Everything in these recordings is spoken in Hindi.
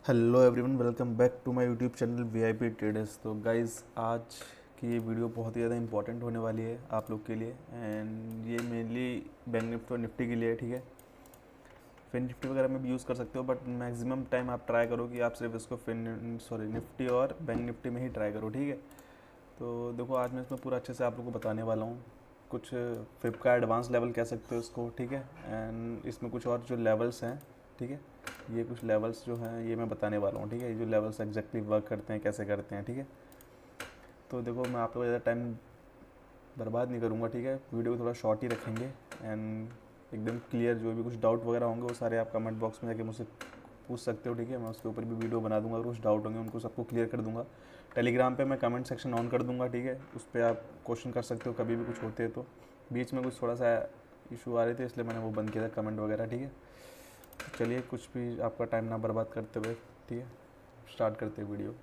Hello everyone, welcome back to my YouTube channel VIP traders. तो गाइज़, आज की ये वीडियो बहुत ही ज़्यादा इंपॉर्टेंट होने वाली है आप लोग के लिए। एंड ये मेनली बैंक निफ्टी और निफ्टी के लिए है, ठीक है। फिन निफ्टी वगैरह में भी यूज़ कर सकते हो, बट मैक्सिमम टाइम आप ट्राई करो कि आप सिर्फ इसको निफ्टी और बैंक निफ्टी में ही ट्राई करो, ठीक है। तो देखो, आज मैं इसमें पूरा अच्छे से आप लोग को बताने वाला हूँ। कुछ फ्लिप का एडवांस लेवल कह सकते हो इसको, ठीक है। एंड इसमें कुछ और जो लेवल्स हैं, ठीक है, ये कुछ लेवल्स जो हैं ये मैं बताने वाला हूँ, ठीक है। ये जो लेवल्स एग्जैक्टली वर्क करते हैं, कैसे करते हैं, ठीक है। तो देखो, मैं आप लोग ज़्यादा टाइम बर्बाद नहीं करूँगा, ठीक है। वीडियो को थोड़ा शॉर्ट ही रखेंगे एंड एकदम क्लियर। जो भी कुछ डाउट वगैरह होंगे वो सारे आप कमेंट बॉक्स में जाके मुझसे पूछ सकते हो, ठीक है। मैं उसके ऊपर भी वीडियो बना दूंगा। अगर कुछ डाउट होंगे उनको सबको क्लियर कर दूंगा। टेलीग्राम पे मैं कमेंट सेक्शन ऑन कर दूंगा, ठीक है। उस पर आप क्वेश्चन कर सकते हो कभी भी कुछ होते हैं तो। बीच में कुछ थोड़ा सा इशू आ रहे थे, इसलिए मैंने वो बंद किया था कमेंट वगैरह, ठीक है। चलिए, कुछ भी आपका टाइम ना बर्बाद करते हुए, ठीक है, स्टार्ट करते हैं वीडियो।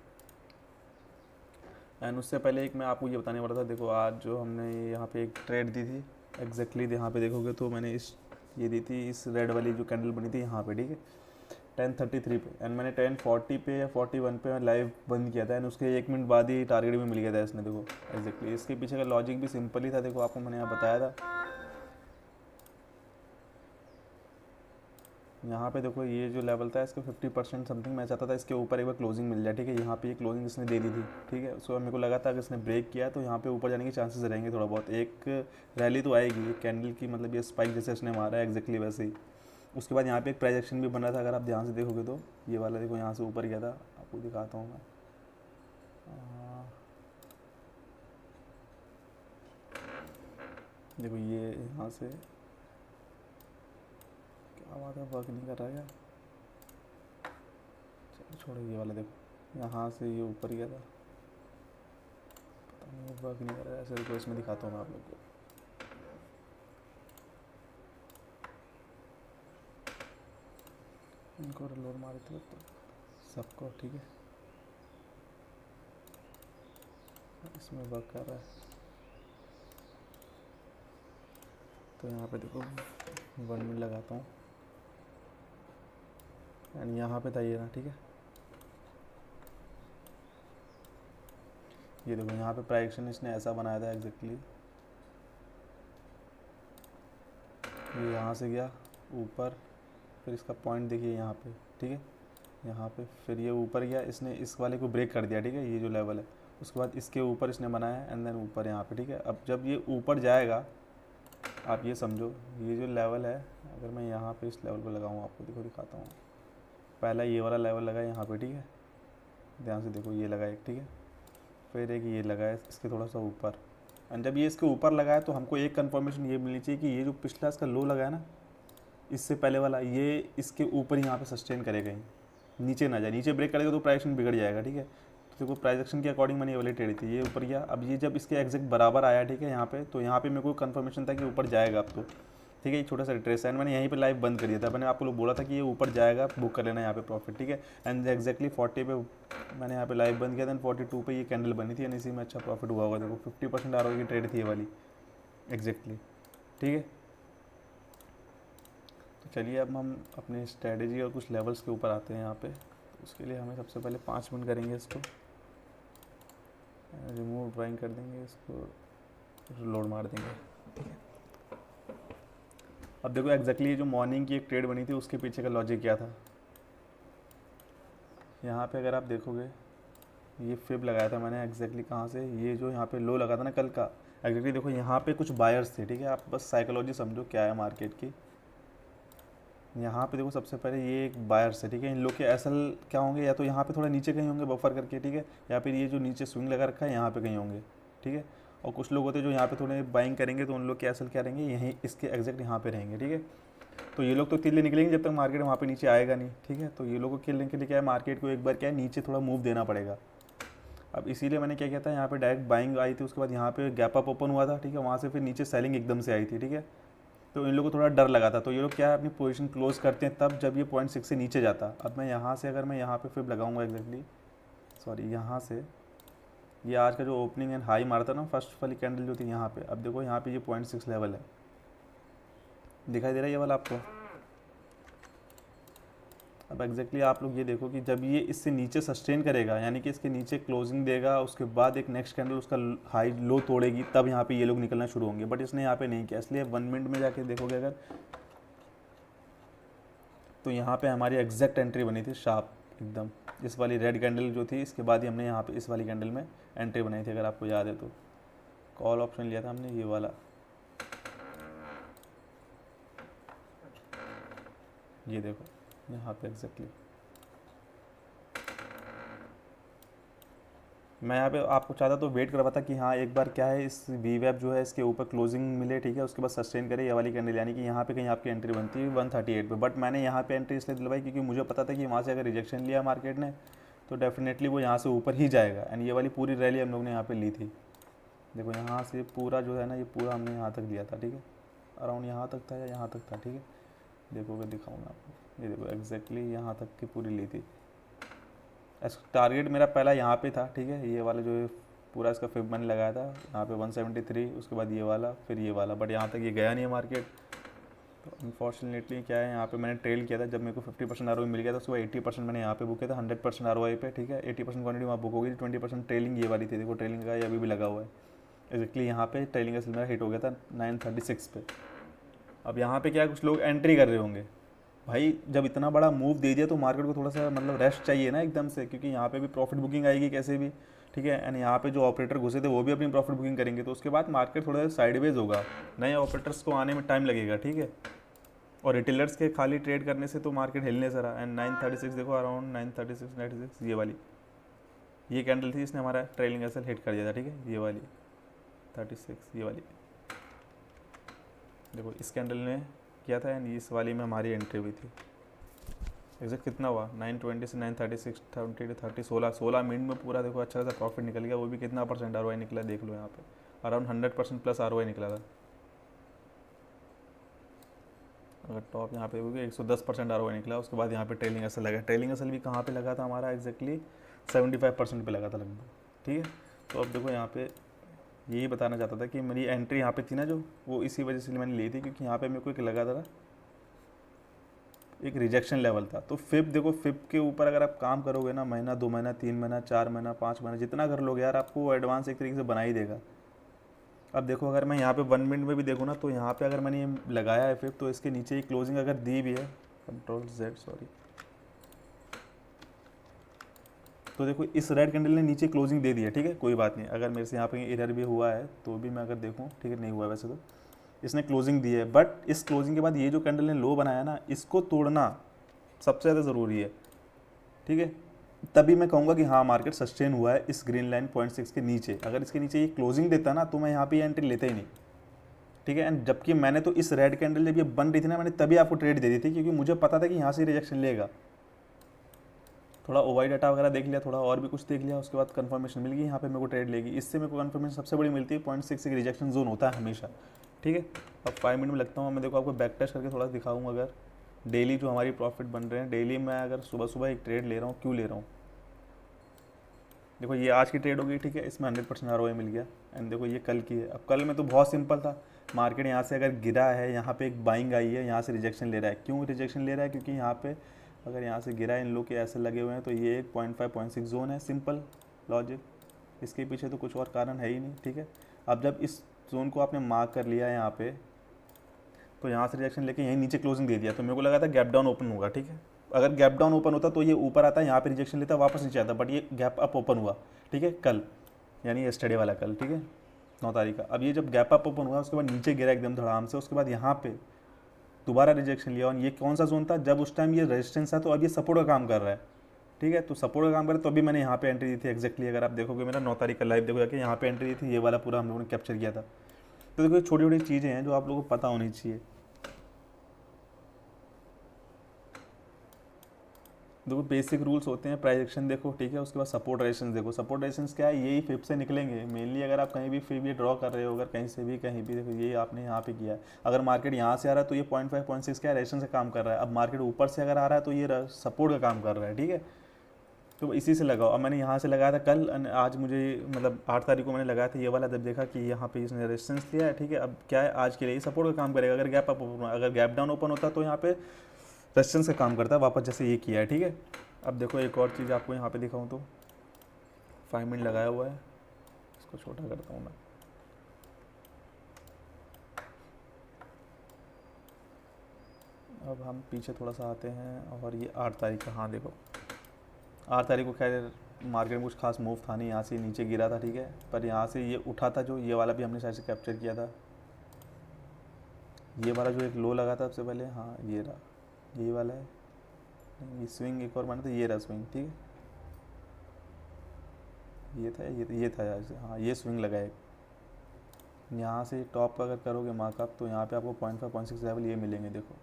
एंड उससे पहले एक मैं आपको ये बताने वाला था। देखो, आज जो हमने यहाँ पे एक ट्रेड दी थी, एग्जैक्टली यहाँ पे देखोगे तो मैंने ये दी थी इस रेड वाली जो कैंडल बनी थी यहाँ पे, ठीक है, 10:33 पे। एंड मैंने 10:40 पे या 41 पे लाइव बंद किया था। एंड उसके 1 मिनट बाद ही टारगेट भी मिल गया था इसने। देखो एग्जैक्टली इसके पीछे का लॉजिक भी सिंपल ही था। देखो, आपको मैंने यहाँ बताया था। यहाँ पे देखो, ये जो लेवल था इसका 50% समथिंग मैं चाहता था इसके ऊपर एक बार क्लोजिंग मिल जाए, ठीक है। यहाँ पे ये क्लोजिंग इसने दे दी थी, ठीक है। उसके बाद मेरे को लगा था कि इसने ब्रेक किया तो यहाँ पे ऊपर जाने के चांसेस रहेंगे थोड़ा बहुत। एक रैली तो आएगी ये कैंडल की, मतलब ये स्पाइक जैसे इसने मारा है एग्जैक्टली वैसे ही। उसके बाद यहाँ पे एक प्राइस एक्शन भी बना था, अगर आप ध्यान से देखोगे तो। ये वाला देखो, यहाँ से ऊपर गया था, आपको दिखाता हूँ मैं। देखो, ये यहाँ से क्या बात है, वर्क नहीं कर रहा है क्या? चलो छोड़ो, ये वाला देखो, यहाँ से ये ऊपर गया था, पता नहीं वर्क नहीं कर रहा है ऐसे। तो इसमें दिखाता हूँ मैं आप लोग को। इनको लोड मारे थे तो सबको, ठीक है। इसमें वर्क कर रहा है तो यहाँ पे देखो 1 मिनट लगाता हूँ। एंड यहाँ पे था ये ना, ठीक है। ये देखो, यहाँ पे प्राइस इसने ऐसा बनाया था एग्जैक्टली। ये यहाँ से गया ऊपर, फिर इसका पॉइंट देखिए यहाँ पे, ठीक है। यहाँ पे फिर ये ऊपर गया, इसने इस वाले को ब्रेक कर दिया, ठीक है, ये जो लेवल है। उसके बाद इसके ऊपर इसने बनाया एंड देन ऊपर यहाँ पे, ठीक है। अब जब ये ऊपर जाएगा, आप ये समझो, ये जो लेवल है, अगर मैं यहाँ पे इस लेवल पे लगाऊँ, आपको देखो दिखाता हूँ। पहला ये वाला लेवल लगा यहाँ पे, ठीक है, ध्यान से देखो, ये लगा एक, ठीक है। फिर एक ये लगा है इसके थोड़ा सा ऊपर। एंड जब ये इसके ऊपर लगा है तो हमको एक कंफर्मेशन ये मिलनी चाहिए कि ये जो पिछला इसका लो लगा है ना, इससे पहले वाला, ये इसके ऊपर यहाँ पे सस्टेन करेगा ही, नीचे ना जाए। नीचे ब्रेक करेगा तो प्राइस एक्शन बिगड़ जाएगा, ठीक है। तो देखो, प्राइस एक्शन के अकॉर्डिंग मैंने ये वाली ट्रेड थी, ये ऊपर गया। अब ये जब इसके एग्जैक्ट बराबर आया, ठीक है, यहाँ पे, तो यहाँ पे मेरे को कंफर्मेशन था कि ऊपर जाएगा अब तो, ठीक है। ये छोटा सा रिट्रेस है, मैंने यहीं पे लाइव बंद कर दिया था। मैंने आपको लोग बोला था कि ये ऊपर जाएगा, बुक कर लेना यहाँ पे प्रॉफिट, ठीक है। एंड एग्जैक्टली 40 पे मैंने यहाँ पे लाइव बंद किया था। 42 पे ये कैंडल बनी थी, एंड इसी में अच्छा प्रॉफिट हुआ होगा। देखो 50% आर की ट्रेड थी ये वाली एग्जैक्टली, ठीक है। तो चलिए, अब हम अपनी स्ट्रेटेजी और कुछ लेवल्स के ऊपर आते हैं यहाँ पे। तो उसके लिए हमें सबसे पहले 5 मिनट करेंगे इसको, रिमूव ड्राइंग कर देंगे इसको, लोड मार देंगे, ठीक है। अब देखो एग्जैक्टली जो मॉर्निंग की एक ट्रेड बनी थी उसके पीछे का लॉजिक क्या था। यहाँ पे अगर आप देखोगे, ये फिब लगाया था मैंने एग्जैक्टली कहाँ से, ये जो यहाँ पे लो लगा था ना कल का, एग्जैक्टली देखो यहाँ पे कुछ बायर्स थे, ठीक है। आप बस साइकोलॉजी समझो क्या है मार्केट की। यहाँ पे देखो, सबसे पहले ये एक बायर्स है, ठीक है। इन लोग के एसल क्या होंगे, या तो यहाँ पे थोड़ा नीचे कहीं होंगे बफर करके, ठीक है, या फिर ये जो नीचे स्विंग लगा रखा है यहाँ पे कहीं होंगे, ठीक है। और कुछ लोग होते हैं जो यहाँ पे थोड़े बाइंग करेंगे, तो उन लोग के एसल क्या रहेंगे, यहीं इसके एग्जैक्ट यहाँ पे रहेंगे, ठीक है। तो ये लोग तो किले निकलेंगे जब तक मार्केट वहाँ पे नीचे आएगा नहीं, ठीक है। तो ये लोगों को किलने के लिए क्या है, मार्केट को एक बार क्या है, नीचे थोड़ा मूव देना पड़ेगा। अब इसीलिए मैंने क्या किया था, यहाँ पे डायरेक्ट बाइंग आई थी, उसके बाद यहाँ पे गैप अप ओपन हुआ था, ठीक है। वहाँ से फिर नीचे सेलिंग एकदम से आई थी, ठीक है। तो इन लोगों को थोड़ा डर लगा था, तो ये लोग क्या है, अपनी पोजीशन क्लोज करते हैं तब जब ये 0.6 से नीचे जाता। अब मैं यहाँ से, अगर मैं यहाँ पे फिर लगाऊंगा एग्जैक्टली, सॉरी, यहाँ से ये आज का जो ओपनिंग एंड हाई मारा था ना, फर्स्ट वाली कैंडल जो थी यहाँ पे, अब देखो यहाँ पे ये 0.6 लेवल है, दिखाई दे रहा है ये वाला आपको। अब एग्जैक्टली आप लोग ये देखो कि जब ये इससे नीचे सस्टेन करेगा, यानी कि इसके नीचे क्लोजिंग देगा, उसके बाद एक नेक्स्ट कैंडल उसका हाई लो तोड़ेगी, तब यहाँ पे ये लोग निकलना शुरू होंगे, बट इसने यहाँ पे नहीं किया। इसलिए 1 मिनट में जाके देखोगे अगर, तो यहाँ पे हमारी एग्जैक्ट एंट्री बनी थी शार्प एकदम, इस वाली रेड कैंडल जो थी, इसके बाद ही हमने यहाँ पे इस वाली कैंडल में एंट्री बनाई थी। अगर आपको याद है तो कॉल ऑप्शन लिया था हमने, ये वाला, ये देखो यहाँ पे एग्जैक्टली। मैं यहाँ पे आपको चाहता तो वेट कर पाता कि हाँ एक बार क्या है, इस वी वेब जो है इसके ऊपर क्लोजिंग मिले, ठीक है, उसके बाद सस्टेन करे ये वाली कैंडल, यानी कि यहाँ पे कहीं आपकी एंट्री बनती है 138 पे। बट मैंने यहाँ पे एंट्री इसलिए दिलवाई क्योंकि मुझे पता था कि वहाँ से अगर रिजेक्शन लिया मार्केट ने तो डेफिनेटली वो यहाँ से ऊपर ही जाएगा। एंड ये वाली पूरी रैली हम लोग ने यहाँ पे ली थी। देखो यहाँ से पूरा जो है ना, ये पूरा हमने यहाँ तक लिया था, ठीक है, अराउंड यहाँ तक था या यहाँ तक था, ठीक है, देखोगे दिखाऊंगा आपको, ये देखो एग्जैक्टली यहाँ तक की पूरी ली थी। टारगेट मेरा पहला यहाँ पे था, ठीक है, ये वाला जो है पूरा इसका फिब मैंने लगाया था यहाँ पे 173, उसके बाद ये वाला, फिर ये वाला, बट यहाँ तक ये गया नहीं है मार्केट। तो अनफॉर्चुनेटली क्या है, यहाँ पे मैंने ट्रेल किया था, जब मेरे को 50% ROI मिल गया था उसके बाद 80% मैंने यहाँ पे बुक किया था 100% ROI पे, ठीक है, 80% क्वान्टिटी वहाँ बुक होगी, 20% ट्रेलिंग ये वाली थी, देखो ट्रेलिंग का ये अभी भी लगा हुआ है। एग्जैक्टली यहाँ पे ट्रेलिंग का मेरा हिट हो गया था 936 पे। अब यहाँ पे क्या है, कुछ लोग एंट्री कर रहे होंगे, भाई जब इतना बड़ा मूव दे दिया तो मार्केट को थोड़ा सा मतलब रेस्ट चाहिए ना एकदम से, क्योंकि यहाँ पे भी प्रॉफिट बुकिंग आएगी कैसे भी, ठीक है, एंड यहाँ पे जो ऑपरेटर घुसे थे वो भी अपनी प्रॉफिट बुकिंग करेंगे, तो उसके बाद मार्केट थोड़ा सा साइडवेज होगा, नए ऑपरेटर्स को आने में टाइम लगेगा, ठीक है, और रिटेलर्स के खाली ट्रेड करने से तो मार्केट हिलने से रहा। एंड 936 देखो, अराउंड 936 96 ये वाली ये कैंडल थी, इसने हमारा ट्रेलिंग एसल हिट कर दिया था, ठीक है, ये वाली 36 ये वाली देखो इस कैंडल ने किया था, एंड इस वाली में हमारी एंट्री हुई थी। एग्जैक्ट कितना हुआ, 920 से 936 20 30 16 मिनट में पूरा देखो अच्छा सा प्रॉफिट निकल गया, वो भी कितना परसेंट ROI निकला देख लो, यहाँ पे अराउंड 100% प्लस ROI निकला था। अगर टॉप यहाँ पे होगी 110% ROI निकला, उसके बाद यहाँ पे ट्रेलिंग एसल लगा, ट्रेलिंग एसल भी कहाँ पे लगा था हमारा, एग्जैक्टली 75% पे लगा था लगभग, ठीक है। तो अब देखो यहाँ पे यही बताना चाहता था कि मेरी एंट्री यहाँ पे थी ना जो, वो इसी वजह से मैंने ली थी, क्योंकि यहाँ पे मेरे को एक लगा था एक रिजेक्शन लेवल था। तो फिब देखो, फिब के ऊपर अगर आप काम करोगे ना, महीना 2 महीना 3 महीना 4 महीना 5 महीना जितना कर लोगे यार, आपको वो एडवांस एक तरीके से बना ही देगा। अब देखो अगर मैं यहाँ पे 1 मिनट में भी देखूँ ना, तो यहाँ पे अगर मैंने ये लगाया है फिब, तो इसके नीचे ही क्लोजिंग अगर दी भी है, Ctrl+Z सॉरी, तो देखो इस रेड कैंडल ने नीचे क्लोजिंग दे दी है, ठीक है, कोई बात नहीं, अगर मेरे से यहाँ पे एरर भी हुआ है तो भी मैं अगर देखूँ, ठीक है, नहीं हुआ वैसे तो इसने क्लोजिंग दी है, बट इस क्लोजिंग के बाद ये जो कैंडल ने लो बनाया ना, इसको तोड़ना सबसे ज़्यादा ज़रूरी है, ठीक है, तभी मैं कहूँगा कि हाँ मार्केट सस्टेन हुआ है इस ग्रीन लाइन 0.6 के नीचे। अगर इसके नीचे ये क्लोजिंग देता ना तो मैं यहाँ पे एंट्री लेता ही नहीं, ठीक है, एंड जबकि मैंने तो इस रेड कैंडल जब ये बन रही थी ना, मैंने तभी आपको ट्रेड दे दी थी, क्योंकि मुझे पता था कि यहाँ से रिजेक्शन लेगा। थोड़ा ओवाई डाटा वगैरह देख लिया, थोड़ा और भी कुछ देख लिया, उसके बाद कंफर्मेशन मिल गई यहाँ पे मेरे को ट्रेड लेगी। इससे मेरे को कंफर्मेशन सबसे बड़ी मिलती है 0.6 एक रिजेक्शन जोन होता है हमेशा, ठीक है। अब 5 मिनट में लगता हूँ, मैं देखो आपको बैक टेस्ट करके थोड़ा दिखाऊंगा। अगर डेली जो हमारी प्रॉफिट बन रहे हैं, डेली मैं अगर सुबह सुबह एक ट्रेड ले रहा हूँ, क्यों ले रहा हूँ, देखो ये आज की ट्रेड हो गई, ठीक है, इसमें 100% ROI मिल गया। एंड देखो ये कल की है। अब कल में तो बहुत सिंपल था, मार्केट यहाँ से अगर गिरा है, यहाँ पे एक बाइंग आई है, यहाँ से रिजेक्शन ले रहा है। क्यों रिजेक्शन ले रहा है, क्योंकि यहाँ पे अगर यहाँ से गिरा है, इन लोग के ऐसे लगे हुए हैं, तो ये एक 0.5 0.6 जोन है, सिंपल लॉजिक, इसके पीछे तो कुछ और कारण है ही नहीं, ठीक है। अब जब इस जोन को आपने मार्क कर लिया है यहाँ पे, तो यहाँ से रिजेक्शन लेके यहीं नीचे क्लोजिंग दे दिया, तो मेरे को लगा था गैप डाउन ओपन होगा, ठीक है। अगर गैप डाउन ओपन होता तो ये ऊपर आता, यहाँ पे रिजेक्शन लेता, वापस नीचे आता, बट ये गैप अप ओपन हुआ, ठीक है, कल, यानी यस्टरडे वाला कल, ठीक है, 9 तारीख का। अब ये जब गैप अप ओपन हुआ, उसके बाद नीचे गिरा एकदम धड़ाम से, उसके बाद यहाँ पे दोबारा रिजेक्शन लिया, और ये कौन सा जोन था, जब उस टाइम ये रेजिस्टेंस था, तो अब ये सपोर्ट का काम कर रहा है, ठीक है। तो सपोर्ट का काम कर रहा है, तो अभी मैंने यहाँ पे एंट्री दी थी एग्जैक्टली। अगर आप देखोगे मेरा 9 तारीख का लाइव देखो जाके, यहाँ पे एंट्री दी थी, ये वाला पूरा हम लोगों ने कैप्चर किया था। तो देखो छोटी छोटी चीज़ें हैं जो आप लोगों को पता होनी चाहिए। देखो बेसिक रूल्स होते हैं, प्राइस एक्शन देखो, ठीक है, उसके बाद सपोर्ट रेजिस्टेंस देखो। सपोर्ट रेजिस्टेंस क्या है, यही फिब से निकलेंगे मेनली। अगर आप कहीं भी फिब ये ड्रॉ कर रहे हो, अगर कहीं से भी कहीं भी, देखो ये आपने यहाँ पे किया है। अगर मार्केट यहाँ से आ रहा है तो ये 0.5 0.6 क्या रेजिस्टेंस का काम कर रहा है। अब मार्केट ऊपर से अगर आ रहा है तो ये सपोर्ट का काम कर रहा है, ठीक है। तो इसी से लगाओ। अब मैंने यहाँ से लगाया था कल, आज मुझे मतलब 8 तारीख को मैंने लगाया था ये वाला, जब देखा कि यहाँ पे इसने रेजिस्टेंस लिया है, ठीक है। अब क्या है, आज के लिए सपोर्ट का काम करेगा। अगर गैप अप ओपन, अगर गैप डाउन ओपन होता तो यहाँ पे रेजिस्टेंस का काम करता है, वापस जैसे ये किया है, ठीक है। अब देखो एक और चीज़ आपको यहाँ पे दिखाऊँ तो 5 मिनट लगाया हुआ है, इसको छोटा करता हूँ मैं। अब हम पीछे थोड़ा सा आते हैं और ये 8 तारीख का, हाँ देखो 8 तारीख को खैर मार्केट में कुछ खास मूव था नहीं, यहाँ से नीचे गिरा था, ठीक है। पर यहाँ से ये उठा था, जो ये वाला भी हमने शायद से कैप्चर किया था, ये वाला जो एक लो लगा था सबसे पहले, हाँ ये रहा, यही वाला है। ये स्विंग एक और बना था, ये रहा स्विंग, ठीक है। ये था ये था यार, हाँ ये स्विंग लगा है। यहाँ से टॉप का अगर करोगे मार्कअप तो यहाँ पे आपको 0.5 0.6 लेवल ये मिलेंगे, देखो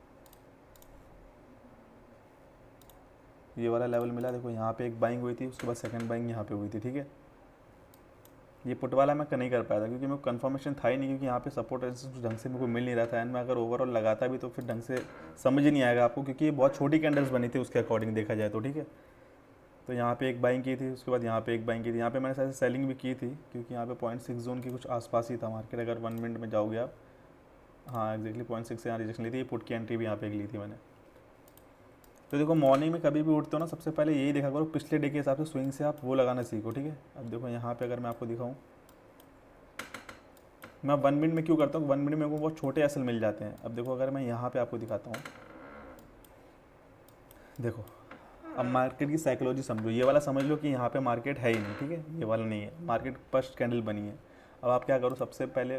ये वाला लेवल मिला, देखो यहाँ पे एक बाइंग हुई थी, उसके बाद सेकंड बाइंग यहाँ पे हुई थी, ठीक है। ये पुट वाला मैं नहीं कर पाया था क्योंकि मेरे को कन्फर्मेशन था ही नहीं, क्योंकि यहाँ पे सपोर्ट रेजिस्टेंस ढंग से मेरे को मिल नहीं रहा था। एंड मैं अगर ओवरऑल लगाता भी तो फिर ढंग से समझ ही नहीं आएगा आपको, क्योंकि ये बहुत छोटी कैंडल्स बनी थी उसके अकॉर्डिंग देखा जाए तो, ठीक है। तो यहाँ पे एक बाइंग की थी, उसके बाद यहाँ पे एक बाइंग की थी, यहाँ पे मैंने शायद सेलिंग भी की थी, क्योंकि यहाँ पे 0.6 जोन की कुछ आसपास ही था मार्केट, अगर 1 मिनट में जाओगे आप। हाँ एग्जैक्टली 0.6 से यहाँ रिजेक्शन ली थी, पुट की एंट्री भी यहाँ पे ली थी मैंने। तो देखो मॉर्निंग में कभी भी उठते हो ना, सबसे पहले यही देखा करो पिछले डे के हिसाब से स्विंग से आप वो लगाना सीखो, ठीक है। अब देखो यहाँ पे अगर मैं आपको दिखाऊँ, मैं 1 मिनट में क्यों करता हूँ, 1 मिनट में को बहुत छोटे एसल मिल जाते हैं। अब देखो अगर मैं यहाँ पे आपको दिखाता हूँ, देखो अब मार्केट की साइकोलॉजी समझो, ये वाला समझ लो कि यहाँ पे मार्केट है ही नहीं, ठीक है, ये वाला नहीं है मार्केट, फर्स्ट कैंडल बनी है। अब आप क्या करो, सबसे पहले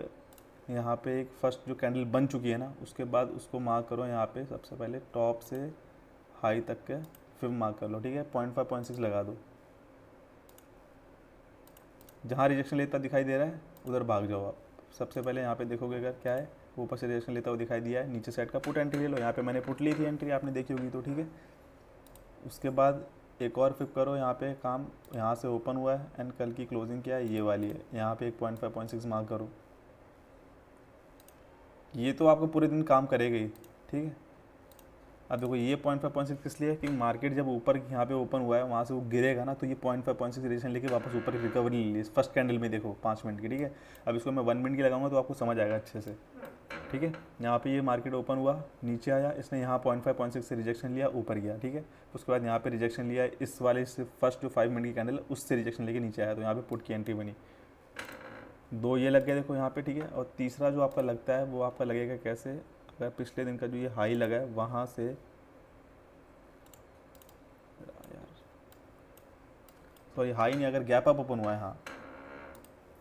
यहाँ पे एक फर्स्ट जो कैंडल बन चुकी है ना, उसके बाद उसको मार्क करो यहाँ पे, सबसे पहले टॉप से हाई तक के फिर मार्क कर लो, ठीक है। 0.5 0.6 लगा दो, जहाँ रिजेक्शन लेता दिखाई दे रहा है उधर भाग जाओ आप। सबसे पहले यहाँ पे देखोगे अगर क्या है, ऊपर से रिजेक्शन लेता हुआ दिखाई दिया है, नीचे साइड का पुट एंट्री ले लो। यहाँ पे मैंने पुट ली थी एंट्री, आपने देखी होगी तो, ठीक है। उसके बाद एक और फ्लिप करो, यहाँ पे काम यहाँ से ओपन हुआ है एंड कल की क्लोजिंग क्या है, ये वाली है, यहाँ पे एक 0.5 0.6 मार्क करो। ये तो आपको पूरे दिन काम करेगा ही, ठीक है। अब देखो ये 0.5 0.6 किस लिए है कि मार्केट जब ऊपर यहाँ पे ओपन हुआ है वहाँ से वो गिरेगा ना, तो ये 0.5 0.6 रिजेक्शन लेके वापस ऊपर की रिकवरी ले ली फर्स्ट कैंडल में, देखो 5 मिनट की, ठीक है। अब इसको मैं 1 मिनट की लगाऊंगा तो आपको समझ आएगा अच्छे से, ठीक है। यहाँ पे ये मार्केट ओपन हुआ, नीचे आया, इसने यहाँ 0.5 0.6 से रिजेक्शन लिया, ऊपर गया, ठीक है। उसके बाद यहाँ पे रिजेक्शन लिया, इस वाले से फर्स्ट जो 5 मिनट की कैंडल उससे रिजेक्शन लेके नीचे आया, तो यहाँ पे पुट की एंट्री बनी। 2 ये लग गया देखो यहाँ पे, ठीक है। और तीसरा जो आपका लगता है वो आपका लगेगा कैसे, अगर पिछले दिन का जो ये हाई लगा है वहाँ से, सॉरी हाई नहीं, अगर गैप अप ओपन हुआ है, हाँ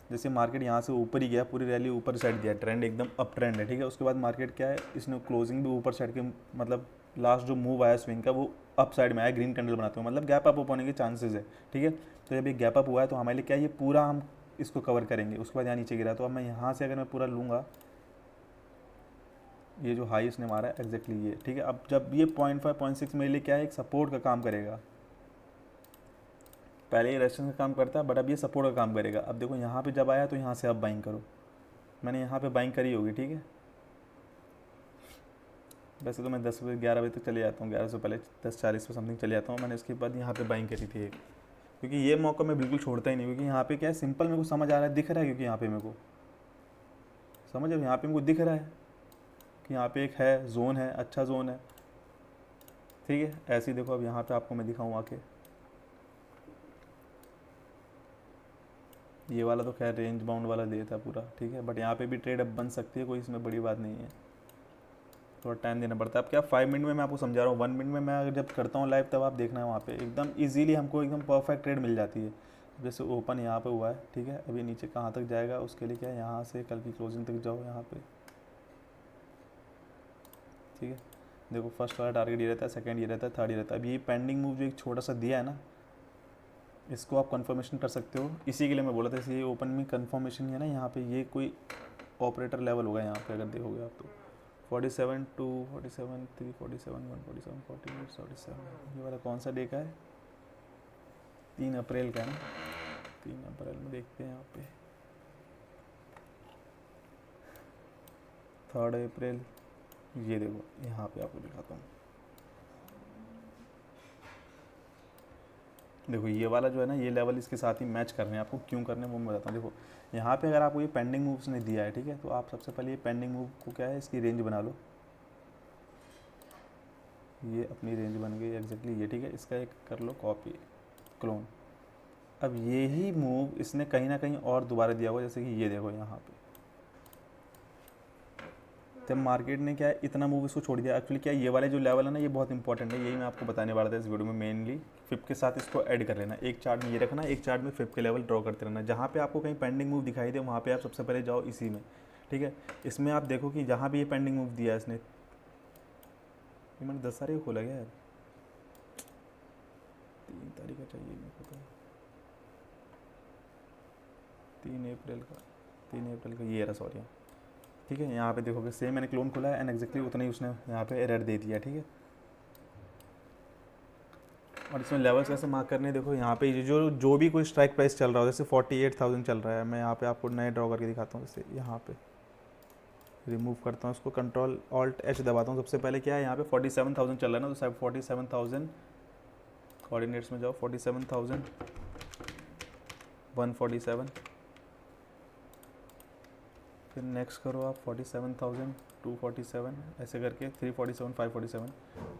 जैसे मार्केट यहाँ से ऊपर ही गया, पूरी रैली ऊपर साइड गया, ट्रेंड एकदम अप ट्रेंड है, ठीक है। उसके बाद मार्केट क्या है, इसने क्लोजिंग भी ऊपर साइड के, मतलब लास्ट जो मूव आया स्विंग का वो अप साइड में आया, ग्रीन कैंडल बनाते हुए, मतलब गैप अप होने के चांसेस है, ठीक है। तो जब ये गैप अप हुआ है तो हमारे लिए क्या है, ये पूरा हम इसको कवर करेंगे। उसके बाद यहाँ नीचे गिरा, तो अब मैं यहाँ से अगर मैं पूरा लूँगा, ये जो हाई इसने मारा है एग्जैक्टली ये, ठीक है। अब जब ये 0.5 0.6 मेरे लिए क्या है, एक सपोर्ट का काम करेगा, पहले ये रेजिस्टेंस का काम करता है बट अब ये सपोर्ट का काम करेगा। अब देखो यहाँ पे जब आया तो यहाँ से अब बाइंग करो, मैंने यहाँ पे बाइंग करी होगी, ठीक है। वैसे तो मैं 10 बजे 11 बजे तक चले जाता हूँ, 11 से पहले 10:40 पे समथिंग चले जाता हूँ। मैंने इसके बाद यहाँ पे बाइंग करी थी एक, क्योंकि ये मौका मैं बिल्कुल छोड़ता ही नहीं, क्योंकि यहाँ पे क्या है सिंपल मेरे को समझ आ रहा है, दिख रहा है, क्योंकि यहाँ पे मेरे को समझ, अब यहाँ पे मेरे को दिख रहा है कि यहाँ पे एक है जोन है, अच्छा जोन है, ठीक है। ऐसे ही देखो अब यहाँ पे आपको मैं दिखाऊँ आके, ये वाला तो खैर रेंज बाउंड वाला दे था पूरा, ठीक है। बट यहाँ पे भी ट्रेड अब बन सकती है, कोई इसमें बड़ी बात नहीं है, थोड़ा टाइम देना पड़ता है। अब क्या 5 मिनट में मैं आपको समझा रहा हूँ, 1 मिनट में मैं अगर जब करता हूँ लाइव तब आप देखना है, वहाँ पे एकदम इजीली हमको एकदम परफेक्ट ट्रेड मिल जाती है। जैसे ओपन यहाँ पे हुआ है, ठीक है, अभी नीचे कहाँ तक जाएगा उसके लिए क्या है, यहाँ से कल की क्लोजिंग तक जाओ यहाँ पे, ठीक है। देखो फर्स्ट वाला टारगेट ये रहता है, सेकंड ये रहता है, थर्ड ये रहता है। अभी ये पेंडिंग मूव जो एक छोटा सा दिया है ना, इसको आप कंफर्मेशन कर सकते हो, इसी के लिए मैं बोला था। इसे ओपन में कंफर्मेशन है ना, यहाँ पे ये कोई ऑपरेटर लेवल होगा यहाँ पे, अगर देखोगे आप तो 47 2 47 3 47 1 47 48 47, ये वाला कौन सा डे का है, 3 अप्रैल का है ना, 3 अप्रैल में देखते हैं यहाँ पे, 3 अप्रैल, ये देखो यहाँ पे आपको दिखाता हूँ। देखो ये वाला जो है ना, ये लेवल इसके साथ ही मैच कर रहे हैं, आपको क्यों करने हैं वो मैं बताता हूँ। देखो यहाँ पे अगर आपको ये पेंडिंग मूव्स ने दिया है, ठीक है, तो आप सबसे पहले ये पेंडिंग मूव को क्या है, इसकी रेंज बना लो, ये अपनी रेंज बन गई एग्जैक्टली ये, ठीक है। इसका एक कर लो कॉपी, क्लोन। अब यही मूव इसने कहीं ना कहीं और दोबारा दिया हुआ, जैसे कि ये देखो यहाँ पे, तब मार्केट ने क्या है इतना मूव इसको छोड़ दिया। एक्चुअली क्या ये वाले जो लेवल है ना, ये बहुत इंपॉर्टेंट है, यही मैं आपको बताने वाला था इस वीडियो में। मेनली फिप के साथ इसको ऐड कर लेना, एक चार्ट में ये रखना, एक चार्ट में फिप के लेवल ड्रॉ करते रहना। जहाँ पे आपको कहीं पेंडिंग मूव दिखाई दे वहाँ पे आप सबसे पहले जाओ इसी में, ठीक है। इसमें आप देखो कि जहाँ भी ये पेंडिंग मूव दिया है इसने, ये मैंने 10 तारीख को खोला गया यार, 3 तारीख का चाहिए मेरे को तो, 3 अप्रैल का ये रहा, सॉरी, ठीक है। यहाँ पे देखोगे सेम मैंने क्लोन खोला है एंड एग्जैक्टली उतना ही उसने यहाँ पे एरर दे दिया, ठीक है। और इसमें लेवल्स कैसे मार्क करने, देखो यहाँ पे जो भी कोई स्ट्राइक प्राइस चल रहा हो, जैसे 48,000 चल रहा है, मैं यहाँ पे आपको नए ड्रॉ करके दिखाता हूँ। जैसे यहाँ पे रिमूव करता हूँ इसको, कंट्रोल ऑल्ट एच दबाता हूँ। सबसे पहले क्या है, यहाँ पे 47,000 चल रहा है ना, तो 47,000 कोऑर्डिनेट्स में जाओ, 47,147, फिर नेक्स्ट करो आप 47,247, ऐसे करके 347, 547,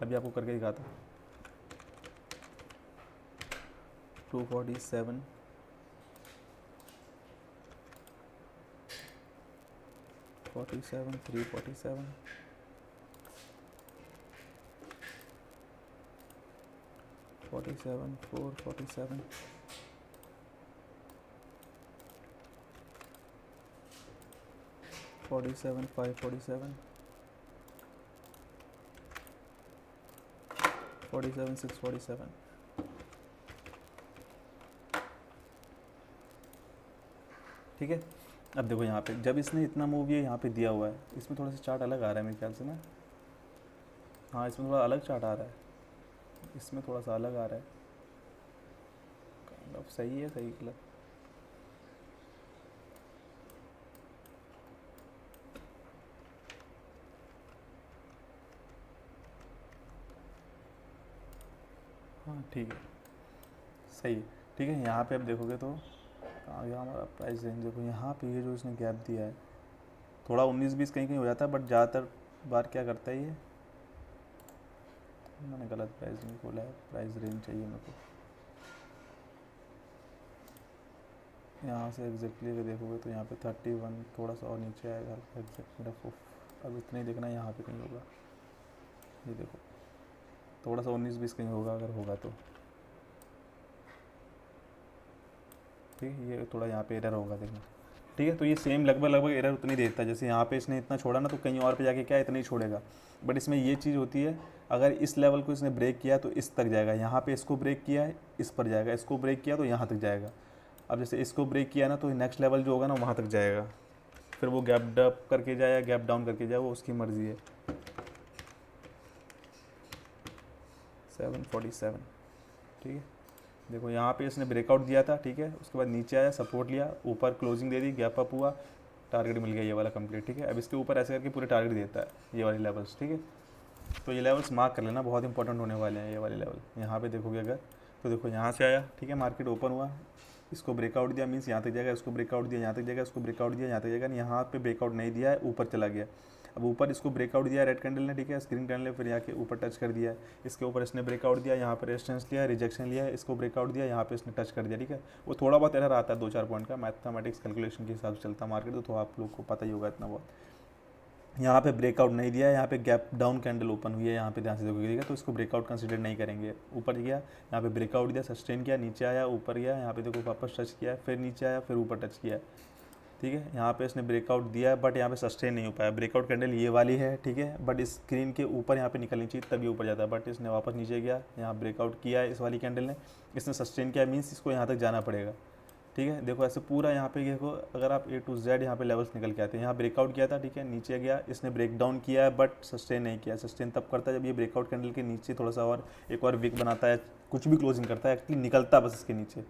अभी आपको करके दिखाता हूँ। 247, 47, 347, 47, 447, 47, 547, 47, 647, ठीक है। अब देखो यहाँ पे जब इसने इतना मूव ये यहाँ पे दिया हुआ है, इसमें थोड़ा सा चार्ट अलग आ रहा है मेरे ख्याल से ना, हाँ इसमें थोड़ा अलग चार्ट आ रहा है, इसमें थोड़ा सा अलग आ रहा है, काइंड ऑफ सही है, सही गलत, हाँ ठीक है, सही है, ठीक है। यहाँ पे अब देखोगे तो कहाँ गया हमारा प्राइस रेंज, देखो यहाँ पे ये जो इसने गैप दिया है, थोड़ा 19-20 कहीं कहीं हो जाता है, बट ज़्यादातर बार क्या करता है ये, मैंने गलत प्राइस नहीं खोला है, प्राइस रेंज चाहिए मेरे को। यहाँ से एग्जैक्टली अगर देखोगे तो यहाँ पे 31 थोड़ा सा और नीचे आएगा एग्जैक्ट मेरा अब इतना ही देखना, यहाँ पे कहीं होगा, ये देखो थोड़ा सा 19-20 कहीं होगा, अगर होगा तो ठीक है। ये थोड़ा यहाँ पे एरर होगा देखना, ठीक है। तो ये सेम लगभग एरर उतनी देता है, जैसे यहाँ पे इसने इतना छोड़ा ना, तो कहीं और पे जाके क्या इतना ही छोड़ेगा। बट इसमें ये चीज़ होती है, अगर इस लेवल को इसने ब्रेक किया तो इस तक जाएगा, यहाँ पे इसको ब्रेक किया है इस पर जाएगा, इसको ब्रेक किया तो यहाँ तक जाएगा। अब जैसे इसको ब्रेक किया ना, तो नेक्स्ट लेवल जो होगा ना वहाँ तक जाएगा, फिर वो गैप अप करके जाए या गैप डाउन करके जाए, वो उसकी मर्ज़ी है। 747, ठीक है। देखो यहाँ पे इसने ब्रेकआउट दिया था, ठीक है, उसके बाद नीचे आया, सपोर्ट लिया, ऊपर क्लोजिंग दे दी, गैप अप हुआ, टारगेट मिल गया ये वाला कंप्लीट, ठीक है। अब इसके ऊपर ऐसे करके पूरे टारगेट देता है ये वाले लेवल्स, ठीक है। तो ये लेवल्स मार्क कर लेना, बहुत इंपॉर्टेंट होने वाले हैं ये वाले लेवल। यहाँ पे देखोगे अगर, तो देखो यहाँ से आया, ठीक है, मार्केट ओपन हुआ, इसको ब्रेकआउट दिया, मीन्स यहाँ तक जाएगा, इसको ब्रेकआउट दिया यहाँ तक जाएगा, इसको ब्रेकआउट दिया यहाँ तक जाएगा, यहाँ पे ब्रेकआउट नहीं दिया है, ऊपर चला गया। अब ऊपर इसको ब्रेकआउट दिया रेड कैंडल ने, ठीक है, स्क्रीन कैंडल ने, फिर यहाँ के ऊपर टच कर दिया है, इसके ऊपर इसने ब्रेकआउट दिया, यहाँ पर रेजिस्टेंस लिया, रिजेक्शन लिया है, इसको ब्रेकआउट दिया, यहाँ पे इसने टच कर दिया, ठीक है। वो थोड़ा बहुत एरर आता है 2-4 पॉइंट का, मैथमेटिक्स कैलकुलेशन के हिसाब से चलता है मार्केट, तो आप लोग को पता ही होगा इतना बहुत। यहाँ पे ब्रेकआउट नहीं दिया है, यहाँ पे गैप डाउन कैंडल ओपन हुई है, यहाँ पे ध्यान से देखोगे, ठीक है, तो इसको ब्रेकआउट कंसीडर नहीं करेंगे। ऊपर गया, यहाँ पे ब्रेकआउट दिया, सस्टेन किया, नीचे आया, ऊपर गया, यहाँ पे देखो वापस टच किया, फिर नीचे आया, फिर ऊपर टच किया, ठीक है। यहाँ पे इसने ब्रेकआउट दिया है, बट यहाँ पे सस्टेन नहीं हो पाया। ब्रेकआउट कैंडल ये वाली है, ठीक है, बट इस स्क्रीन के ऊपर यहाँ पे निकलनी चाहिए तभी ऊपर जाता है, बट इसने वापस नीचे गया, यहाँ ब्रेकआउट किया है इस वाली कैंडल ने, इसने सस्टेन किया, मीन्स इसको यहाँ तक जाना पड़ेगा, ठीक है। देखो ऐसे पूरा यहाँ पे देखो, अगर आप A to Z यहाँ पे लेवल्स निकल के आते हैं, यहाँ ब्रेकआउट किया था, ठीक है, नीचे गया, इसने ब्रेक डाउन किया है, बट सस्टेन नहीं किया। सस्टेन तब करता है जब ये ब्रेकआउट कैंडल के नीचे थोड़ा सा और एक और विक बनाता है, कुछ भी क्लोजिंग करता है, एक्चुअली निकलता बस इसके नीचे,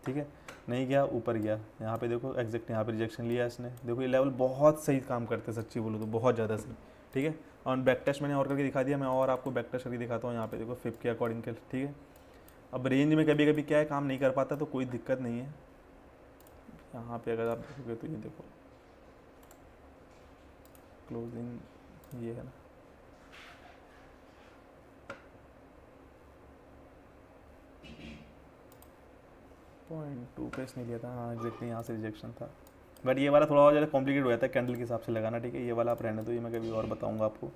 ठीक है, नहीं गया, ऊपर गया, यहाँ पे देखो एग्जैक्ट यहाँ पे रिजेक्शन लिया इसने। देखो ये लेवल बहुत सही काम करते हैं, सच्ची बोलो तो बहुत ज़्यादा सही, ठीक है। और बैक टेस्ट मैंने और करके दिखा दिया, मैं और आपको बैक टेस्ट करके दिखाता हूँ। यहाँ पे देखो फिप के अकॉर्डिंग के, ठीक है। अब रेंज में कभी कभी क्या है, काम नहीं कर पाता, तो कोई दिक्कत नहीं है। यहाँ पे अगर आप देखोगे तो ये देखो क्लोजिंग ये है ना, 0.2 पे इसने लिया था, हाँ एग्जैक्टली यहाँ से रिजेक्शन था। बट ये वाला थोड़ा और ज़्यादा कॉम्प्लिकेट हो जाता है कैंडल के हिसाब से लगाना, ठीक है। ये वाला आप रहने दो, ये मैं कभी और बताऊँगा आपको।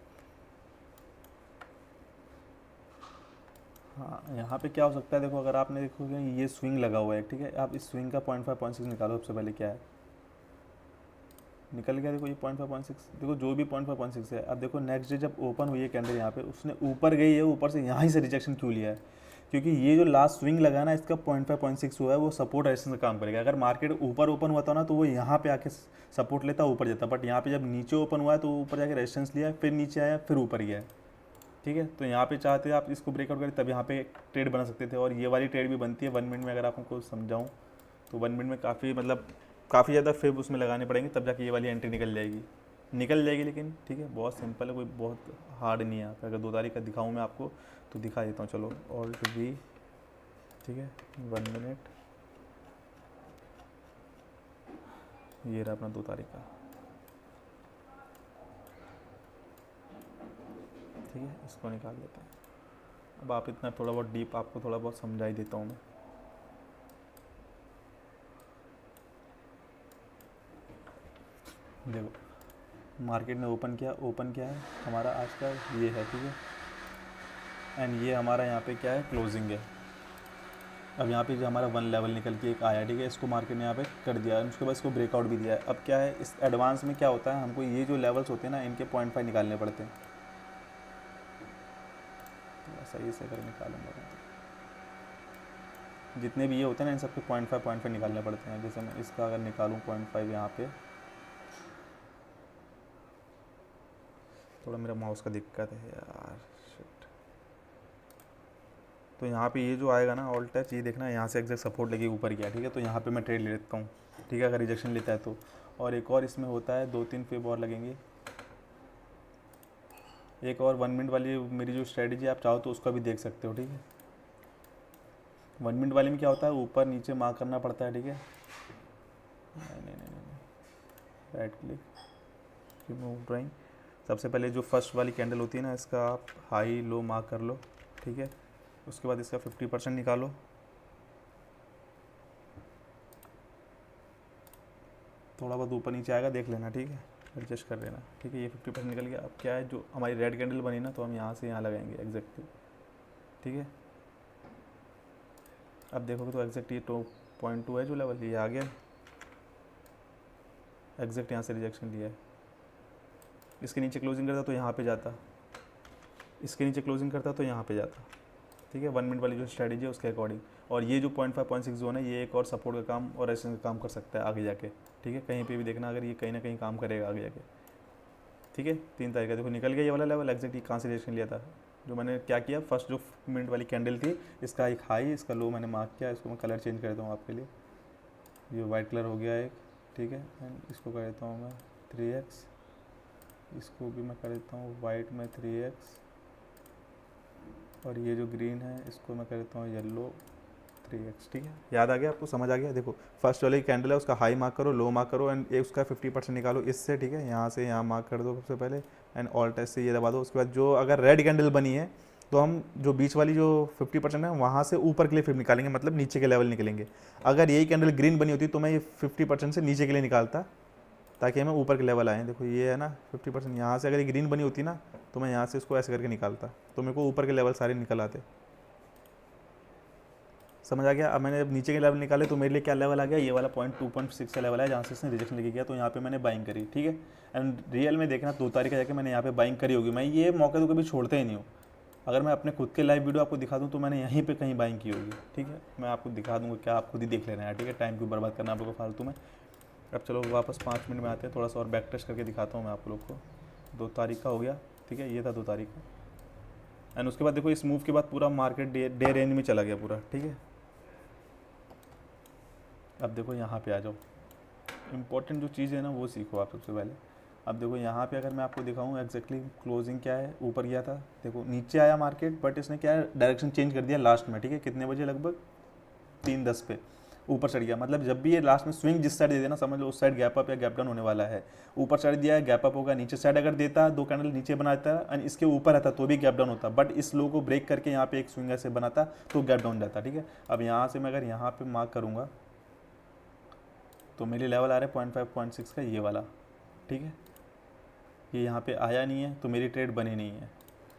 हाँ यहाँ पे क्या हो सकता है, देखो अगर आपने देखोगे ये स्विंग लगा हुआ है, ठीक है। आप इस स्विंग का 0.5 0.6 निकालो। सबसे पहले क्या है, निकल गया। देखो ये 0.5 0.6, देखो जो भी 0.5 0.6 है। अब देखो नेक्स्ट डे जब ओपन हुई है कैंडल यहाँ पे, उसने ऊपर गई है, ऊपर से यहाँ ही से रिजेक्शन क्यों लिया है, क्योंकि ये जो लास्ट स्विंग लगा ना इसका 0.5 0.6 हुआ है, वो सपोर्ट रेजिस्टेंस का काम करेगा। अगर मार्केट ऊपर ओपन हुआ था ना तो वो यहाँ पे आके सपोर्ट लेता, ऊपर जाता। बट यहाँ पे जब नीचे ओपन हुआ है तो ऊपर जाके रेजिस्टेंस लिया, फिर नीचे आया, फिर ऊपर गया, ठीक है। तो यहाँ पे चाहते आप इसको ब्रेकआउट करें तब यहाँ पे ट्रेड बना सकते थे, और ये वाली ट्रेड भी बनती है 1 मिनट में। अगर आपको समझाऊँ तो 1 मिनट में काफ़ी मतलब काफ़ी ज़्यादा फेब उसमें लगाने पड़ेंगे, तब जाके ये वाली एंट्री निकल जाएगी। लेकिन ठीक है, बहुत सिंपल है, कोई बहुत हार्ड नहीं है। यहाँ पे अगर 2 तारीख का दिखाऊँ मैं आपको तो दिखा देता हूँ। चलो ऑल्ट वी, ठीक है, 1 मिनट, ये रहा अपना 2 तारीख का, ठीक है। इसको निकाल लेते हैं। अब आप इतना थोड़ा बहुत डीप आपको थोड़ा बहुत समझा ही देता हूँ मैं। देखो मार्केट ने ओपन किया है हमारा आज का ये है, ठीक है। एंड ये हमारा यहाँ पे क्या है, क्लोजिंग है। अब यहाँ पे जो हमारा 1 लेवल निकल के एक आया, ठीक है, इसको मार्केट ने यहाँ पे कर दिया, उसके बाद इसको ब्रेकआउट भी दिया है। अब क्या है, इस एडवांस में क्या होता है, हमको ये जो लेवल्स होते हैं ना इनके 0.5 निकालने पड़ते हैं। सही से अगर निकालूंगा तो जितने भी ये होते हैं ना इन सबके 0.5 निकालने पड़ते हैं। जैसे मैं इसका अगर निकालूँ 0.5 यहाँ पे, थोड़ा मेरा माउस का दिक्कत है यार, शिट। तो यहाँ पे ये जो आएगा ना ऑल टच, ये देखना यहाँ से एग्जैक्ट सपोर्ट लेके ऊपर गया, ठीक है। तो यहाँ पे मैं ट्रेड ले लेता हूँ, ठीक है, अगर रिजेक्शन लेता है तो। और एक और इसमें होता है 2-3 फेब और लगेंगे। एक और 1 मिनट वाली मेरी जो स्ट्रेटजी आप चाहो तो उसका भी देख सकते हो, ठीक है। 1 मिनट वाली में क्या होता है, ऊपर नीचे मार्क करना पड़ता है, ठीक है। नहीं, राइट क्लिक, रिमूव ड्राइंग। सबसे पहले जो फर्स्ट वाली कैंडल होती है ना, इसका आप हाई लो मार्क कर लो, ठीक है। उसके बाद इसका 50% निकालो, थोड़ा बहुत ऊपर नीचे आएगा देख लेना, ठीक है, एडजस्ट कर लेना, ठीक है। ये 50% निकल गया। अब क्या है, जो हमारी रेड कैंडल बनी ना, तो हम यहाँ से यहाँ लगाएंगे एग्जैक्टली, ठीक है। अब देखोगे तो एग्जैक्ट ये 2.2 है जो लेवल, ये आ गया एग्जैक्ट, यहाँ से रिजेक्शन लिया है। इसके नीचे क्लोजिंग करता तो यहाँ पे जाता, इसके नीचे क्लोजिंग करता तो यहाँ पे जाता, ठीक है। 1 मिनट वाली जो स्ट्रेटजी है उसके अकॉर्डिंग। और ये जो 0.5 0.6 जोन है, ये एक और सपोर्ट का काम और रेजिस्टेंस का काम कर सकता है आगे जाके, ठीक है। कहीं पे भी देखना, अगर ये कहीं ना कहीं काम करेगा आगे जाके, ठीक है। 3 तारीख का देखो निकल गया ये वाला लेवल एग्जैक्ट, ये कहाँ से रिजेक्शन लिया था। जो मैंने क्या किया, फर्स्ट जो मिनट वाली कैंडल थी, इसका एक हाई, इसका लो मैंने मार्क किया। इसको मैं कलर चेंज कर देता हूँ आपके लिए, ये वाइट कलर हो गया एक, ठीक है। एंड इसको कर देता हूँ मैं 3x, इसको भी मैं कर देता हूँ वाइट में 3x, और ये जो ग्रीन है इसको मैं कर देता हूँ येलो 3x, ठीक है। याद आ गया आपको, समझ आ गया। देखो फर्स्ट वाली कैंडल है, उसका हाई मार्क करो, लो मार्क करो, एंड एक उसका 50% निकालो इससे, ठीक है। यहाँ से यहाँ मार्क कर दो सबसे पहले, एंड ऑल टेस्ट से ये दबा दो। उसके बाद जो अगर रेड कैंडल बनी है तो हम जो बीच वाली जो 50% है वहाँ से ऊपर के लिए फिर निकालेंगे, मतलब नीचे के लेवल निकलेंगे। अगर यही कैंडल ग्रीन बनी होती तो मैं ये 50% से नीचे के लिए निकालता, ताकि हमें ऊपर के लेवल आए। देखो ये है ना 50%, यहाँ से अगर ये ग्रीन बनी होती ना तो मैं यहाँ से इसको ऐसे करके निकालता, तो मेरे को ऊपर के लेवल सारे निकल आते। समझ आ गया। अब मैंने जब नीचे के लेवल निकाले तो मेरे लिए क्या लेवल आ गया, ये वाला 0.2.6 का लेवल है, जहाँ से इसने रिजेक्शन लेके गया, तो यहाँ पे मैंने बाइंग करी, ठीक है। एंड रियल में देखना 2 तारीख का जाके मैंने यहाँ पे बाइंग करी होगी। मैं ये मौके तो कभी छोड़ते ही नहीं हूँ। अगर मैं अपने खुद के लाइव वीडियो आपको दिखा दूँ तो मैंने यहीं पे कहीं बाइंग की होगी, ठीक है। मैं आपको दिखा दूँगा, क्या आप खुद ही देख लेना है, ठीक है। टाइम क्यों बर्बाद करना आप लोग को फालतू में। अब चलो वापस 5 मिनट में आते हैं, थोड़ा सा और बैक टेस्ट करके दिखाता हूँ मैं आप लोग को। 2 तारीख का हो गया, ठीक है, ये था 2 तारीख का। एंड उसके बाद देखो इस मूव के बाद पूरा मार्केट डे रेंज में चला गया पूरा, ठीक है। अब देखो यहाँ पे आ जाओ, इम्पोर्टेंट जो चीज़ है ना वो सीखो आप सबसे पहले। अब देखो यहाँ पे अगर मैं आपको दिखाऊँ एग्जैक्टली क्लोजिंग क्या है, ऊपर गया था, देखो नीचे आया मार्केट, बट इसने क्या है डायरेक्शन चेंज कर दिया लास्ट में, ठीक है। कितने बजे, लगभग 3:10 पे। ऊपर चढ़ गया, मतलब जब भी ये लास्ट में स्विंग जिस साइड दे देना समझ लो उस साइड गैप अप या गैप डाउन होने वाला है। ऊपर चढ़ दिया है गैप अप होगा, नीचे साइड अगर देता दो कैंडल नीचे बनाता और इसके ऊपर रहता तो भी गैप डाउन होता, बट इस लो को ब्रेक करके यहाँ पे एक स्विंग ऐसे बनाता तो गैप डाउन जाता। ठीक है, अब यहाँ से मैं अगर यहाँ पे मार्क करूँगा तो मेरे लेवल आ रहा है 0.5 0.6 का ये वाला। ठीक है, ये यहाँ पे आया नहीं है तो मेरी ट्रेड बनी नहीं है।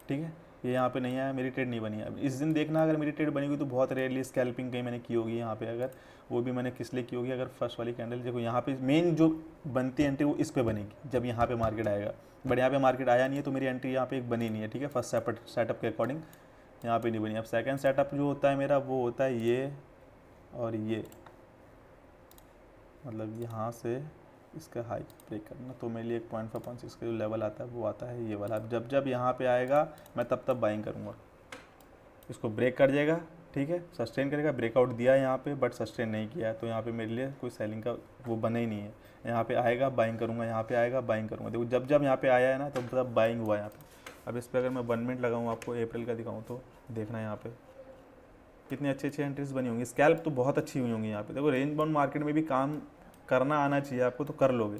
ठीक है, ये यहाँ पे नहीं आया, मेरी ट्रेड नहीं बनी है। अब इस दिन देखना अगर मेरी ट्रेड बनी हुई तो बहुत रेयरली स्कैल्पिंग कहीं मैंने की होगी यहाँ पे, अगर वो भी मैंने किस लिए की होगी, अगर फर्स्ट वाली कैंडल देखो यहाँ पे मेन जो बनती एंट्री वो इस पे बनेगी जब यहाँ पे मार्केट आएगा, बट यहाँ पे मार्केट आया नहीं है तो मेरी एंट्री यहाँ पे एक बनी नहीं है। ठीक है, फर्स्ट सेटअप के अकॉर्डिंग यहाँ पे नहीं बनी। अब सेकेंड सेटअप जो होता है मेरा वो होता है ये और ये, मतलब यहाँ से इसका हाई ब्रेक करना तो मेरे लिए 1.5 0.6 का जो लेवल आता है वो आता है ये वाला। अब जब जब यहाँ पे आएगा मैं तब तब बाइंग करूँगा, इसको ब्रेक कर जाएगा। ठीक है, सस्टेन करेगा, ब्रेकआउट दिया है यहाँ पे बट सस्टेन नहीं किया है तो यहाँ पे मेरे लिए कोई सेलिंग का वो बना ही नहीं है। यहाँ पे आएगा बाइंग करूँगा, यहाँ पे आएगा बाइंग करूँगा। देखो जब जब यहाँ पे आया है ना तब तब बाइंग हुआ है यहाँ पे। अब इस पर अगर मैं 1 मिनट लगाऊँ आपको अप्रैल का दिखाऊँ तो देखना यहाँ पे कितनी अच्छी अच्छी एंट्रीज बनी होंगी, स्कैल्प तो बहुत अच्छी हुई होंगी यहाँ पे। देखो रेंज बाउंड मार्केट में भी काम करना आना चाहिए आपको तो कर लोगे।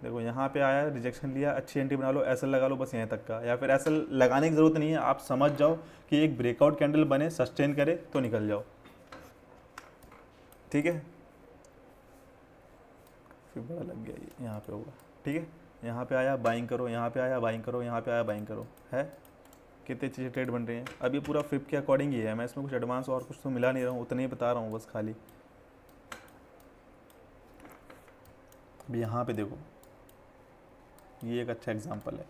देखो यहाँ पे आया रिजेक्शन लिया, अच्छी एंट्री बना लो, एसएल लगा लो बस यहाँ तक का, या फिर एसएल लगाने की ज़रूरत नहीं है, आप समझ जाओ कि एक ब्रेकआउट कैंडल बने सस्टेन करे तो निकल जाओ। ठीक है, फिर बड़ा लग गया ये यहाँ पे होगा। ठीक है, यहाँ पे आया बाइंग करो, यहाँ पे आया बाइंग करो, यहाँ पे आया बाइंग करो, है कितनी अच्छी ट्रेड बन रही है। अब ये पूरा फिप के अकॉर्डिंग ही है, मैं इसमें कुछ एडवांस और कुछ तो मिला नहीं रहा हूँ, उतना ही बता रहा हूँ बस खाली। अब यहाँ पे देखो ये एक अच्छा एग्जांपल है,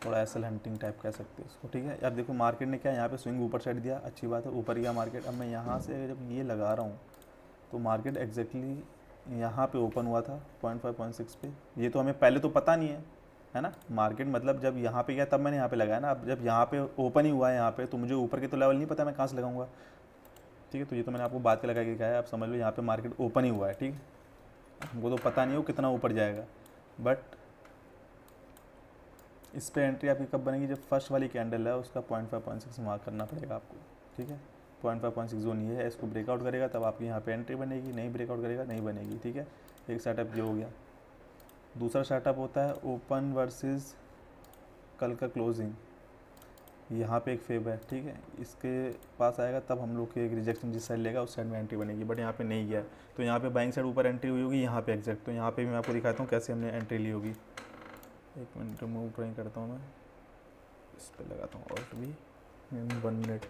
थोड़ा एसएल हंटिंग टाइप कह सकते हैं इसको। ठीक है, अब देखो मार्केट ने क्या यहाँ पे स्विंग ऊपर साइड दिया, अच्छी बात है, ऊपर गया मार्केट। अब मैं यहाँ से जब ये लगा रहा हूँ तो मार्केट एग्जैक्टली यहाँ पे ओपन हुआ था 0.5 0.6 पे। ये तो हमें पहले तो पता नहीं है ना मार्केट, मतलब जब यहाँ पे गया तब मैंने यहाँ पे लगाया ना। अब जब यहाँ पे ओपन ही हुआ है यहाँ पे तो मुझे ऊपर के तो लेवल नहीं पता मैं कहाँ से लगाऊंगा। ठीक है, तो ये तो मैंने आपको बात के लगा के कहा है, आप समझ लो यहाँ पे मार्केट ओपन ही हुआ है। ठीक है, हमको तो पता नहीं हो कितना ऊपर जाएगा, बट इस पे एंट्री आपकी कब बनेगी जब फर्स्ट वाली कैंडल है उसका 0.5 0.6 मार्क करना पड़ेगा आपको। ठीक है, 0.5 0.6 जोन ये है, इसको ब्रेकआउट करेगा तब आपकी यहाँ पे एंट्री बनेगी, नहीं ब्रेकआउट करेगा नहीं बनेगी। ठीक है, एक सेटअप ये हो गया। दूसरा सेटअप होता है ओपन वर्सेस कल का क्लोजिंग, यहाँ पे एक फेब है। ठीक है, इसके पास आएगा तब हम लोग की एक रिजेक्शन जिस साइड लेगा उस साइड में एंट्री बनेगी, बट यहाँ पे नहीं गया तो यहाँ पे बाइंग साइड ऊपर एंट्री हुई होगी यहाँ पे एग्जैक्ट। तो यहाँ पे भी मैं आपको दिखाता हूँ कैसे हमने एंट्री ली होगी। एक मिनट रिमूव ड्राइंग करता हूँ मैं, इस पर लगाता हूँ और भी 1 मिनट।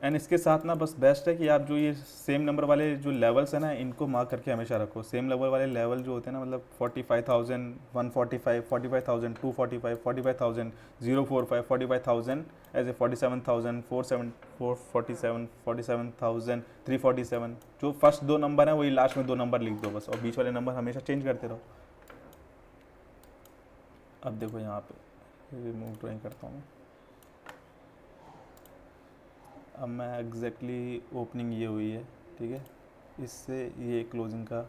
एंड इसके साथ ना बस बेस्ट है कि आप जो ये सेम नंबर वाले जो लेवल्स हैं ना इनको मार्क करके हमेशा रखो। सेम लेवल वाले लेवल जो होते हैं ना, मतलब 45,000 145 45,000 245 45,000 045 45,000 ऐसे 47,000 447 47,000 347, जो फर्स्ट दो नंबर हैं वही लास्ट में दो नंबर लिख दो बस, और बीच वाले नंबर हमेशा चेंज करते रहो। अब देखो यहाँ पे रिमूव ड्राइंग करता हूँ। अब मैं एग्जैक्टली ओपनिंग ये हुई है। ठीक है, इससे ये क्लोजिंग का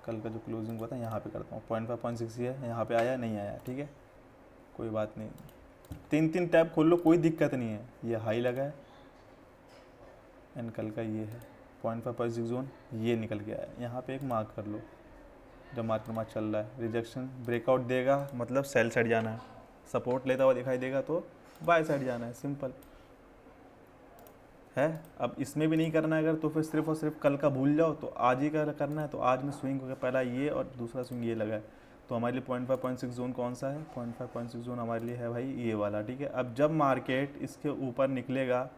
कल का जो क्लोजिंग हुआ था यहाँ पे करता हूँ 0.5 0.6 ये है, यहाँ पे आया नहीं आया। ठीक है, कोई बात नहीं, 3 टैब खोल लो कोई दिक्कत नहीं है। ये हाई लगा है एंड कल का ये है 0.5 0.6 जोन, ये निकल गया है। यहाँ पे एक मार्क कर लो जब मार्केट में चल रहा है, रिजेक्शन ब्रेकआउट देगा मतलब सेल साइड जाना है, सपोर्ट लेता हुआ दिखाई देगा तो बाय साइड जाना है, सिंपल है। अब इसमें भी नहीं करना है अगर तो फिर सिर्फ और सिर्फ कल का भूल जाओ, तो आज ही का करना है। तो आज में स्विंग हो गया, पहला ये और दूसरा स्विंग ये लगा है, तो हमारे लिए 0.5 0.6 जोन कौन सा है, 0.5 0.6 जोन हमारे लिए है भाई ये वाला। ठीक है, अब जब मार्केट इसके ऊपर निकलेगा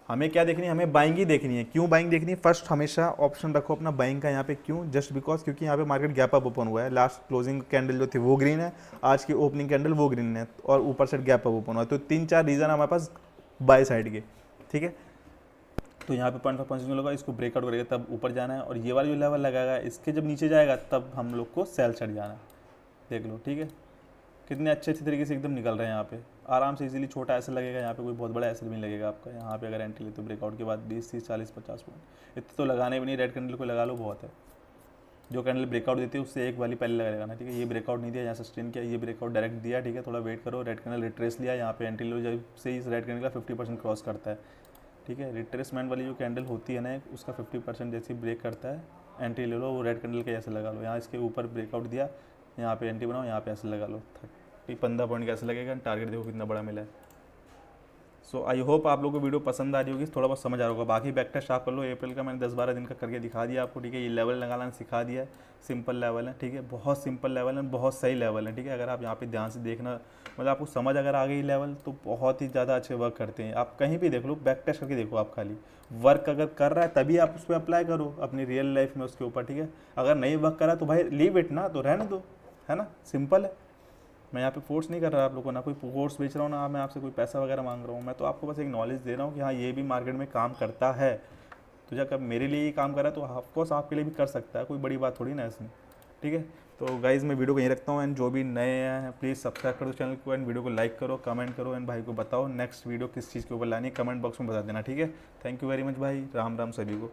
हमें क्या देखनी है, हमें बाइंग ही देखनी है। क्यों बाइंग देखनी है, फर्स्ट हमेशा ऑप्शन रखो अपना बाइंग का यहाँ पे। क्यों, जस्ट बिकॉज क्योंकि यहाँ पे मार्केट गैप अप ओपन हुआ है, लास्ट क्लोजिंग कैंडल जो थी वो ग्रीन है, आज की ओपनिंग कैंडल वो ग्रीन है, और ऊपर से गैप अप ओपन हुआ है, तो 3-4 रीज़न हमारे पास बाय साइड के। ठीक है, तो यहाँ पे 0.5 0.6 लगा, इसको ब्रेकआउट करेगा तब ऊपर जाना है, और ये वाला जो लेवल लगाएगा इसके जब नीचे जाएगा तब हम लोग को सेल चढ़ जाना है। देख लो, ठीक है, कितने अच्छे तरीके से एकदम निकल रहे हैं यहाँ पे आराम से इजीली। छोटा ऐसे लगेगा यहाँ पे, कोई बहुत बड़ा ऐसे भी नहीं लगेगा आपका। यहाँ पे अगर एंट्री ले तो ब्रेकआउट के बाद 20 30 40 50 पॉइंट इतने तो लगाने भी नहीं, रेड कैंडल को लगा लो बहुत है। जो कैंडल ब्रेकआउट देती है उससे एक वाली पहले लगा ना। ठीक है, ये ब्रेकआउट नहीं दिया, यहाँ सस्टेन किया, ये ब्रेकआउट डायरेक्ट दिया। ठीक है, थोड़ा वेट करो, रेड कैंडल रिट्रेस लिया, यहाँ पे एंट्री लो जब से इस रेड कैंडल का 50% क्रॉस करता है। ठीक है। रिट्रेसमेंट वाली जो कैंडल होती है ना, उसका 50% जैसे ब्रेक करता है, एंट्री ले लो, वो रेड कैंडल के जैसे लगा लो। यहाँ इसके ऊपर ब्रेकआउट दिया, यहाँ पे एंट्री बनाओ, यहाँ पे ऐसे लगा लो, 15 पॉइंट कैसे लगेगा। टारगेट देखो कितना बड़ा मिला है। सो आई होप आप लोगों को वीडियो पसंद आ रही होगी, थोड़ा बहुत समझ आ रहा होगा। बाकी बैक टेस्ट आप कर लो, अप्रैल का मैंने 10-12 दिन का करके दिखा दिया आपको, ठीक है। ये लेवल लगाना सिखा दिया है, सिंपल लेवल है, ठीक है। बहुत सिंपल लेवल है, बहुत सही लेवल है, ठीक है। अगर आप यहाँ पे ध्यान से देखना, मतलब आपको समझ अगर आ गई लेवल, तो बहुत ही ज़्यादा अच्छे वर्क करते हैं। आप कहीं भी देख लो, बैक टेस्ट करके देखो, आप खाली वर्क अगर कर रहा है तभी आप उस पर अप्लाई करो अपनी रियल लाइफ में उसके ऊपर, ठीक है। अगर नहीं वर्क करा तो भाई लीव इट ना, तो रहने दो, है ना, सिंपल है। मैं यहाँ पे फोर्स नहीं कर रहा आप लोगों को, ना कोई कोर्स बेच रहा हूँ, ना मैं आपसे कोई पैसा वगैरह मांग रहा हूँ। मैं तो आपको बस एक नॉलेज दे रहा हूँ कि हाँ ये भी मार्केट में काम करता है। तो जब कब मेरे लिए ये काम कर रहा है तो ऑफकोर्स आपके लिए भी कर सकता है, कोई बड़ी बात थोड़ी ना है इसमें, ठीक है। तो गाइज़ मैं वीडियो को यहीं रखता हूँ, एंड जो भी नए हैं प्लीज़ सब्सक्राइब कर दो चैनल को, एंड वीडियो को लाइक करो, कमेंट करो, एंड भाई को बताओ नेक्स्ट वीडियो किस चीज़ के ऊपर लानी है, कमेंट बॉक्स में बता देना, ठीक है। थैंक यू वेरी मच भाई, राम राम सभी को।